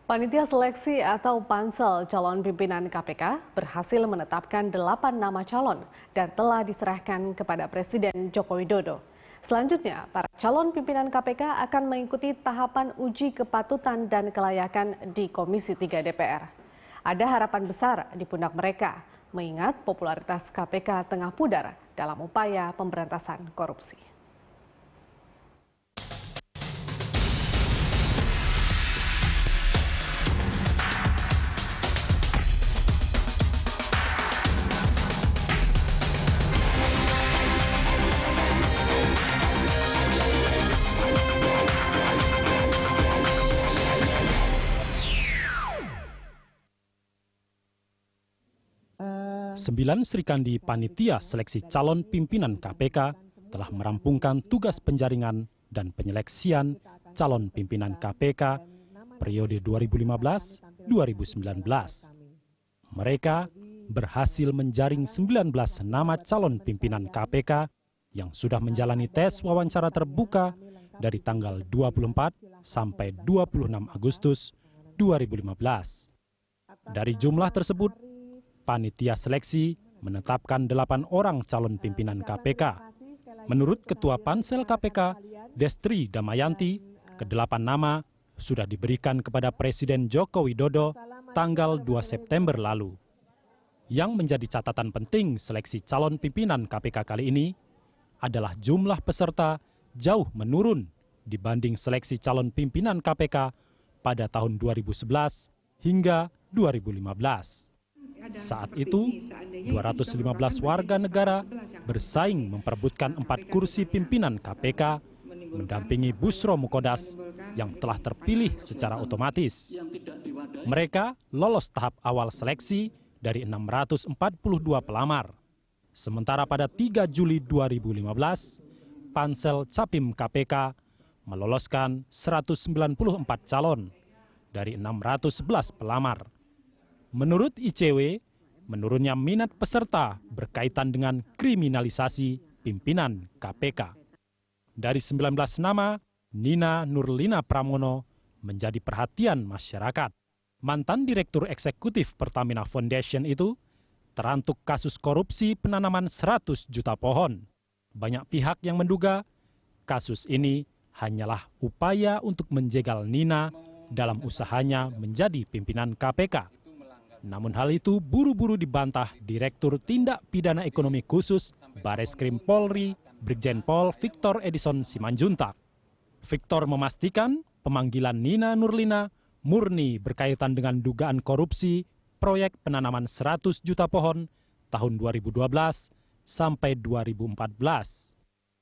Panitia seleksi atau pansel calon pimpinan KPK berhasil menetapkan 8 nama calon dan telah diserahkan kepada Presiden Joko Widodo. Selanjutnya, para calon pimpinan KPK akan mengikuti tahapan uji kepatutan dan kelayakan di Komisi 3 DPR. Ada harapan besar di pundak mereka, mengingat popularitas KPK tengah pudar dalam upaya pemberantasan korupsi. Sembilan Srikandi Panitia Seleksi Calon Pimpinan KPK telah merampungkan tugas penjaringan dan penyeleksian calon pimpinan KPK periode 2015-2019. Mereka berhasil menjaring 19 nama calon pimpinan KPK yang sudah menjalani tes wawancara terbuka dari tanggal 24 sampai 26 Agustus 2015. Dari jumlah tersebut, Panitia seleksi menetapkan 8 orang calon pimpinan KPK. Menurut Ketua Pansel KPK, Destri Damayanti, ke-8 nama sudah diberikan kepada Presiden Joko Widodo tanggal 2 September lalu. Yang menjadi catatan penting seleksi calon pimpinan KPK kali ini adalah jumlah peserta jauh menurun dibanding seleksi calon pimpinan KPK pada tahun 2011 hingga 2015. Saat itu, 215 warga negara bersaing memperebutkan 4 kursi pimpinan KPK mendampingi Bushro Mukhodas yang telah terpilih secara otomatis. Mereka lolos tahap awal seleksi dari 642 pelamar. Sementara pada 3 Juli 2015, Pansel Capim KPK meloloskan 194 calon dari 611 pelamar. Menurut ICW, menurunnya minat peserta berkaitan dengan kriminalisasi pimpinan KPK. Dari 19 nama, Nina Nurlina Pramono menjadi perhatian masyarakat. Mantan Direktur Eksekutif Pertamina Foundation itu terantuk kasus korupsi penanaman 100 juta pohon. Banyak pihak yang menduga kasus ini hanyalah upaya untuk menjegal Nina dalam usahanya menjadi pimpinan KPK. Namun hal itu buru-buru dibantah Direktur Tindak Pidana Ekonomi Khusus Bareskrim Polri, Brigjen Pol Victor Edison Simanjuntak. Victor memastikan pemanggilan Nina Nurlina murni berkaitan dengan dugaan korupsi proyek penanaman 100 juta pohon tahun 2012 sampai 2014.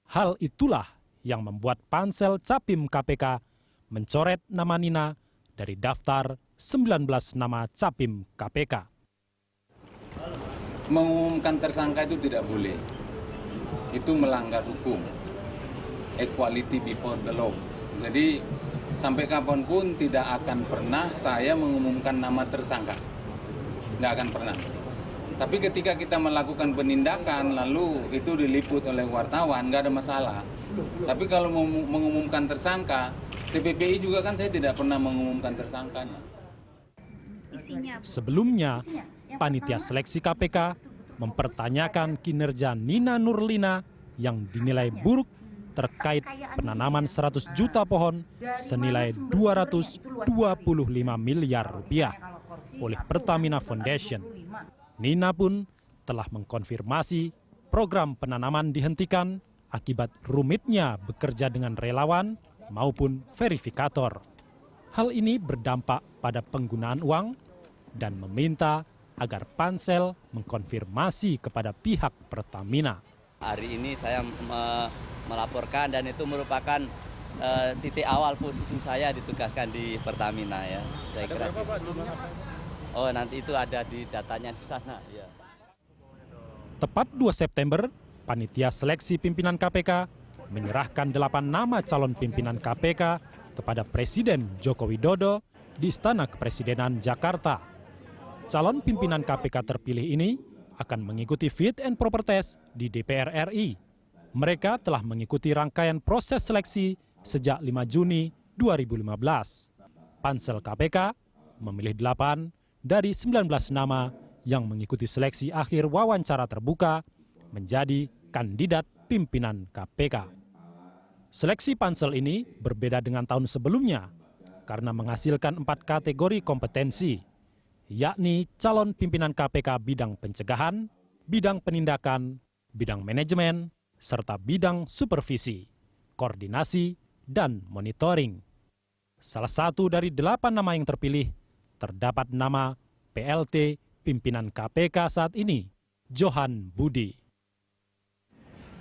Hal itulah yang membuat Pansel Capim KPK mencoret nama Nina dari daftar 19 nama Capim KPK. Mengumumkan tersangka itu tidak boleh. Itu melanggar hukum. Equality before the law. Jadi sampai kapanpun tidak akan pernah saya mengumumkan nama tersangka. Nggak akan pernah. Tapi ketika kita melakukan penindakan lalu itu diliput oleh wartawan, nggak ada masalah. Tapi kalau mengumumkan tersangka, TPPI juga kan saya tidak pernah mengumumkan tersangkanya. Sebelumnya, Panitia Seleksi KPK mempertanyakan kinerja Nina Nurlina yang dinilai buruk terkait penanaman 100 juta pohon senilai 225 miliar rupiah oleh Pertamina Foundation. Nina pun telah mengkonfirmasi program penanaman dihentikan akibat rumitnya bekerja dengan relawan maupun verifikator. Hal ini berdampak pada penggunaan uang dan meminta agar Pansel mengkonfirmasi kepada pihak Pertamina. Hari ini saya melaporkan dan itu merupakan titik awal posisi saya ditugaskan di Pertamina ya. Saya kira. Oh, nanti itu ada di datanya di sana ya. Tepat 2 September, Panitia Seleksi Pimpinan KPK menyerahkan 8 nama calon pimpinan KPK kepada Presiden Joko Widodo di Istana Kepresidenan Jakarta. Calon pimpinan KPK terpilih ini akan mengikuti fit and proper test di DPR RI. Mereka telah mengikuti rangkaian proses seleksi sejak 5 Juni 2015. Pansel KPK memilih 8 dari 19 nama yang mengikuti seleksi akhir wawancara terbuka menjadi kandidat pimpinan KPK. Seleksi pansel ini berbeda dengan tahun sebelumnya karena menghasilkan 4 kategori kompetensi, yakni calon pimpinan KPK bidang pencegahan, bidang penindakan, bidang manajemen, serta bidang supervisi, koordinasi, dan monitoring. Salah satu dari 8 nama yang terpilih, terdapat nama PLT pimpinan KPK saat ini, Johan Budi.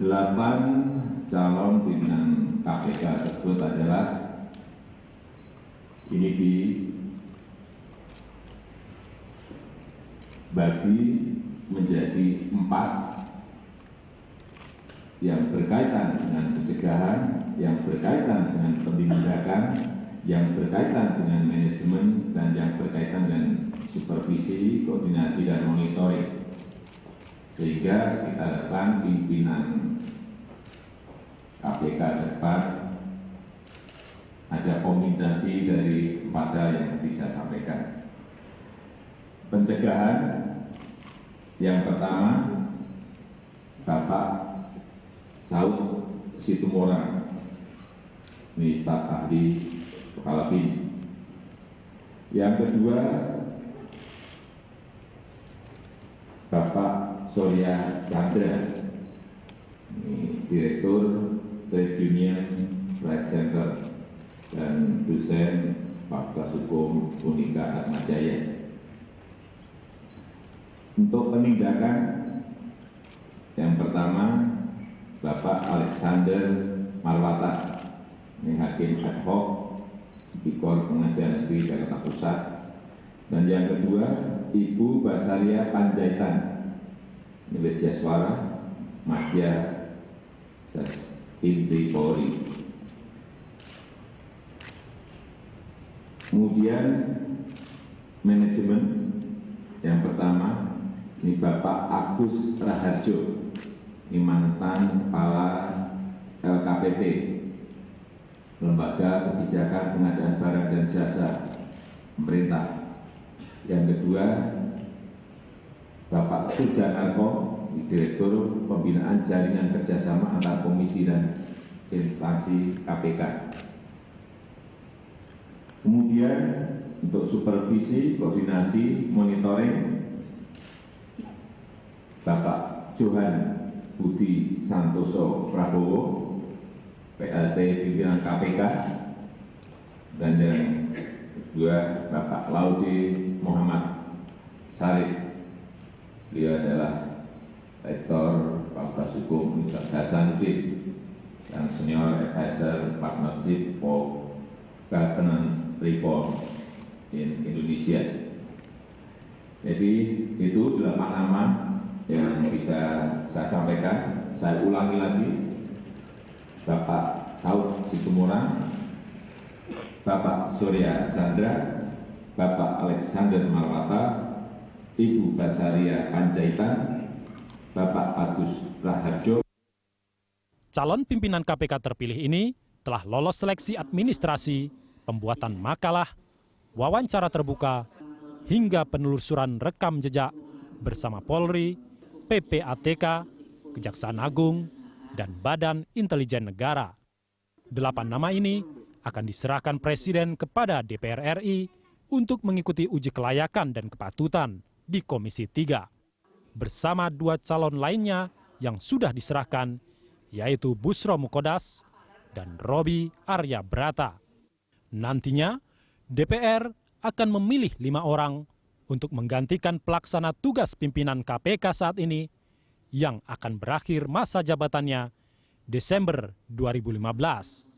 8 calon pimpinan KPK tersebut adalah ini dibagi menjadi 4 yang berkaitan dengan pencegahan, yang berkaitan dengan penindakan, yang berkaitan dengan manajemen, dan yang berkaitan dengan supervisi, koordinasi, dan monitoring. Sehingga kita harapkan pimpinan KPK depan ada kombinasi dari 4 hal yang bisa sampaikan. Pencegahan, yang pertama, Bapak Saud Situmorang, ini staf ahli Kepala BIN. Yang kedua, Bapak Surya Chandra, ini Direktur Trade Union Right Center dan dosen Fakultas Hukum Unika Atmajaya. Untuk penindakan, yang pertama Bapak Alexander Marwata, ini Hakim ad hoc Tipikor Pengadilan Negeri Jakarta Pusat. Dan yang kedua Ibu Basaria Panjaitan, ini Jaswara Madya Inti Polri. Kemudian manajemen, yang pertama ini Bapak Agus Raharjo, ini mantan Kepala LKPP, Lembaga Kebijakan Pengadaan Barang dan Jasa Pemerintah. Yang kedua Bapak Sujanarko, Direktur Pembinaan Jaringan Kerjasama Antar Komisi dan Instansi KPK. Kemudian untuk supervisi, koordinasi, monitoring, Bapak Johan Budi Santoso Prabowo, PLT pimpinan KPK. Dan yang kedua Bapak Laude Muhammad Sarif, beliau adalah Rektor Fakultas Hukum Universitas Hasanuddin yang Senior Advisor Partnership for Governance Reform in Indonesia. Jadi itu 8 nama yang bisa saya sampaikan. Saya ulangi lagi: Bapak Saud Situmorang, Bapak Surya Chandra, Bapak Alexander Marwata, Ibu Basaria Panjaitan, Bapak Agus Raharjo. Calon pimpinan KPK terpilih ini telah lolos seleksi administrasi, pembuatan makalah, wawancara terbuka, hingga penelusuran rekam jejak bersama Polri, PPATK, Kejaksaan Agung, dan Badan Intelijen Negara. 8 nama ini akan diserahkan Presiden kepada DPR RI untuk mengikuti uji kelayakan dan kepatutan di Komisi 3. Bersama 2 calon lainnya yang sudah diserahkan, yaitu Busro Mukodas dan Robi Arya Brata. Nantinya, DPR akan memilih 5 orang untuk menggantikan pelaksana tugas pimpinan KPK saat ini yang akan berakhir masa jabatannya Desember 2015.